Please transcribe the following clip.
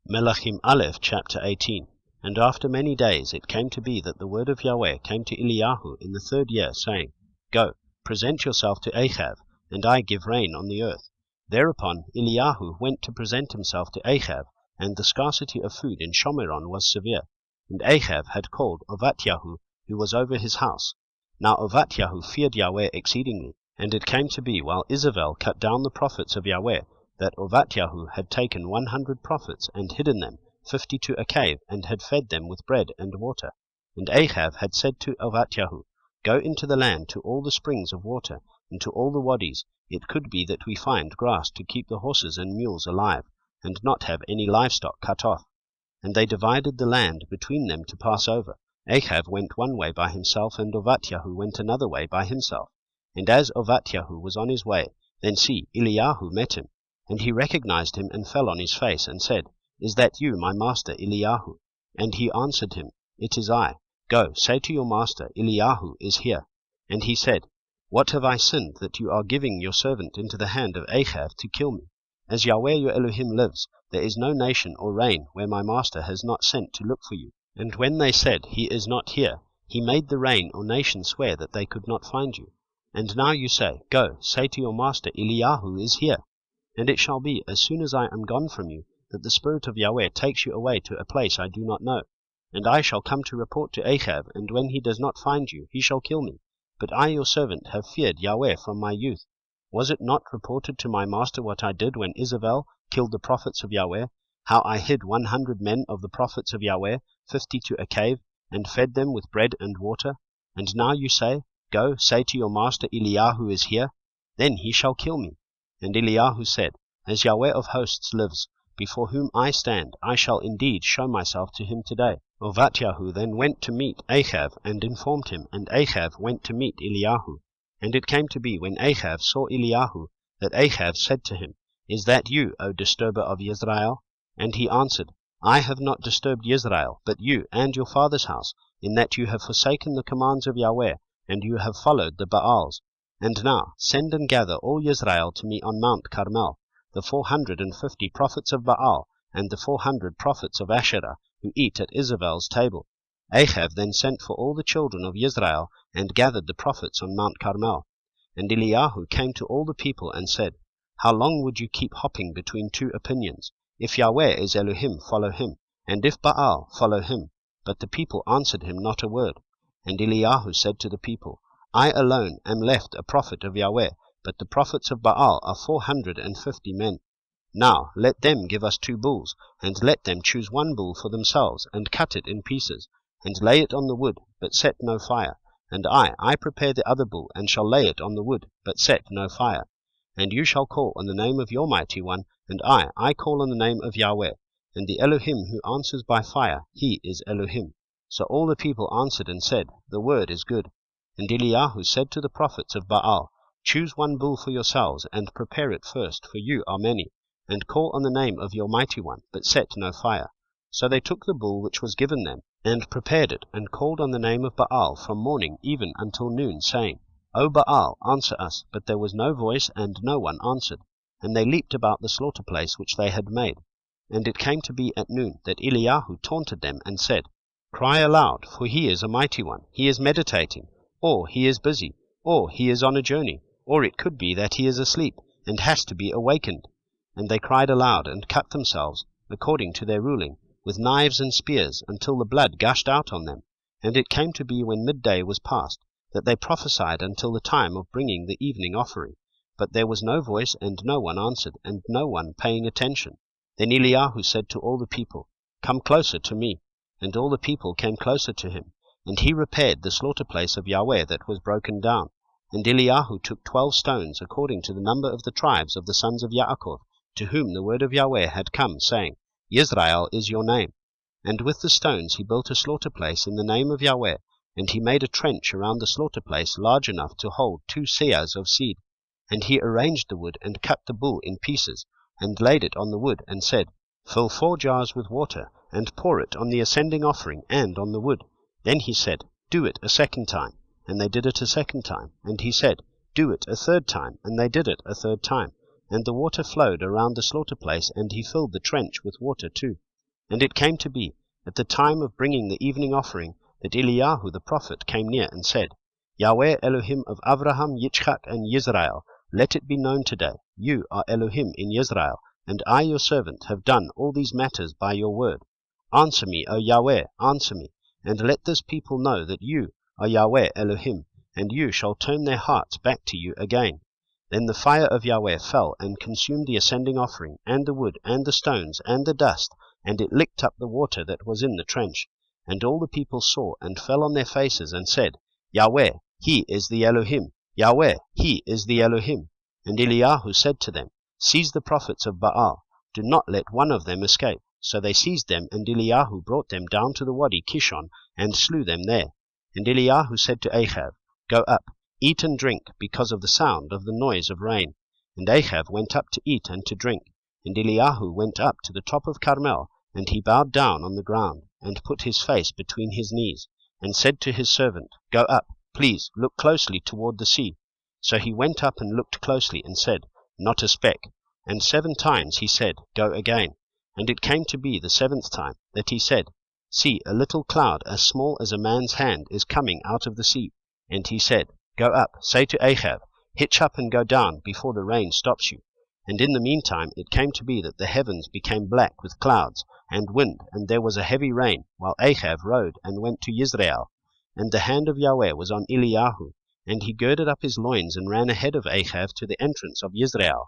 Melaḳim Aleph chapter 18. And after many days it came to be that the word of Yahweh came to Eliyahu in the 3rd year, saying, Go, present yourself to Achav, and I give rain on the earth. Thereupon Eliyahu went to present himself to Achav, and the scarcity of food in Shomeron was severe. And Achav had called Ovatyahu, who was over his house. Now Ovatyahu feared Yahweh exceedingly, and it came to be, while Isabel cut down the prophets of Yahweh, that Ovatyahu had taken 100 prophets, and hidden them, 50 to a cave, and had fed them with bread and water. And Achav had said to Ovatyahu, Go into the land to all the springs of water, and to all the wadis. It could be that we find grass to keep the horses and mules alive, and not have any livestock cut off. And they divided the land between them to pass over. Achav went one way by himself, and Ovatyahu went another way by himself. And as Ovatyahu was on his way, then see, Eliyahu met him. And he recognized him, and fell on his face, and said, Is that you, my master Eliyahu? And he answered him, It is I. Go, say to your master, Eliyahu is here. And he said, What have I sinned, that you are giving your servant into the hand of Achav to kill me? As Yahweh your Elohim lives, there is no nation or reign where my master has not sent to look for you. And when they said, He is not here, he made the reign or nation swear that they could not find you. And now you say, Go, say to your master, Eliyahu is here. And it shall be, as soon as I am gone from you, that the Spirit of Yahweh takes you away to a place I do not know. And I shall come to report to Achav, and when he does not find you, he shall kill me. But I your servant have feared Yahweh from my youth. Was it not reported to my master what I did when Isabel killed the prophets of Yahweh, how I hid 100 men of the prophets of Yahweh, 50 to a cave, and fed them with bread and water? And now you say, Go, say to your master Eliyahu is here. Then he shall kill me. And Eliyahu said, As Yahweh of hosts lives, before whom I stand, I shall indeed show myself to him today. Ovatyahu then went to meet Achav, and informed him, and Achav went to meet Eliyahu. And it came to be, when Achav saw Eliyahu, that Achav said to him, Is that you, O disturber of Israel? And he answered, I have not disturbed Israel, but you and your father's house, in that you have forsaken the commands of Yahweh, and you have followed the Baals. And now send and gather all Israel to me on Mount Carmel, the 450 prophets of Baal, and the 400 prophets of Asherah, who eat at Isabel's table. Achav then sent for all the children of Israel, and gathered the prophets on Mount Carmel. And Eliyahu came to all the people, and said, How long would you keep hopping between two opinions? If Yahweh is Elohim, follow him, and if Baal, follow him. But the people answered him not a word. And Eliyahu said to the people, I alone am left a prophet of Yahweh, but the prophets of Baal are 450 men. Now let them give us 2 bulls, and let them choose 1 bull for themselves, and cut it in pieces, and lay it on the wood, but set no fire. And I prepare the other bull, and shall lay it on the wood, but set no fire. And you shall call on the name of your mighty one, and I call on the name of Yahweh. And the Elohim who answers by fire, he is Elohim. So all the people answered and said, The word is good. And Eliyahu said to the prophets of Baal, Choose 1 bull for yourselves, and prepare it first, for you are many, and call on the name of your mighty one, but set no fire. So they took the bull which was given them, and prepared it, and called on the name of Baal from morning even until noon, saying, O Baal, answer us. But there was no voice, and no one answered. And they leaped about the slaughter place which they had made. And it came to be at noon, that Eliyahu taunted them, and said, Cry aloud, for he is a mighty one, he is meditating, or he is busy, or he is on a journey, or it could be that he is asleep, and has to be awakened. And they cried aloud, and cut themselves, according to their ruling, with knives and spears, until the blood gushed out on them. And it came to be, when midday was past, that they prophesied until the time of bringing the evening offering. But there was no voice, and no one answered, and no one paying attention. Then Eliyahu said to all the people, Come closer to me. And all the people came closer to him. And he repaired the slaughter place of Yahweh that was broken down. And Eliyahu took 12 stones, according to the number of the tribes of the sons of Yaakov, to whom the word of Yahweh had come, saying, Israel is your name. And with the stones he built a slaughter place in the name of Yahweh, and he made a trench around the slaughter place large enough to hold 2 seahs of seed. And he arranged the wood, and cut the bull in pieces, and laid it on the wood, and said, Fill 4 jars with water, and pour it on the ascending offering and on the wood. Then he said, Do it a 2nd time. And they did it a 2nd time. And he said, Do it a 3rd time. And they did it a 3rd time. And the water flowed around the slaughter place, and he filled the trench with water too. And it came to be, at the time of bringing the evening offering, that Eliyahu the prophet came near and said, Yahweh Elohim of Abraham, Yitzchak, and Yisrael, let it be known today, you are Elohim in Yisrael, and I your servant have done all these matters by your word. Answer me, O Yahweh, answer me, and let this people know that you are Yahweh Elohim, and you shall turn their hearts back to you again. Then the fire of Yahweh fell and consumed the ascending offering, and the wood, and the stones, and the dust, and it licked up the water that was in the trench. And all the people saw, and fell on their faces, and said, Yahweh, He is the Elohim, Yahweh, He is the Elohim. And Eliyahu said to them, Seize the prophets of Baal, do not let one of them escape. So they seized them, and Eliyahu brought them down to the wadi Kishon, and slew them there. And Eliyahu said to Ahab, Go up, eat and drink, because of the sound of the noise of rain. And Ahab went up to eat and to drink. And Eliyahu went up to the top of Carmel, and he bowed down on the ground, and put his face between his knees, and said to his servant, Go up, please, look closely toward the sea. So he went up and looked closely, and said, Not a speck. And 7 times he said, Go again. And it came to be the 7th time that he said, See, a little cloud as small as a man's hand is coming out of the sea. And he said, Go up, say to Ahab, Hitch up and go down before the rain stops you. And in the meantime it came to be that the heavens became black with clouds and wind, and there was a heavy rain, while Ahab rode and went to Yisrael. And the hand of Yahweh was on Eliyahu, and he girded up his loins and ran ahead of Ahab to the entrance of Yisrael.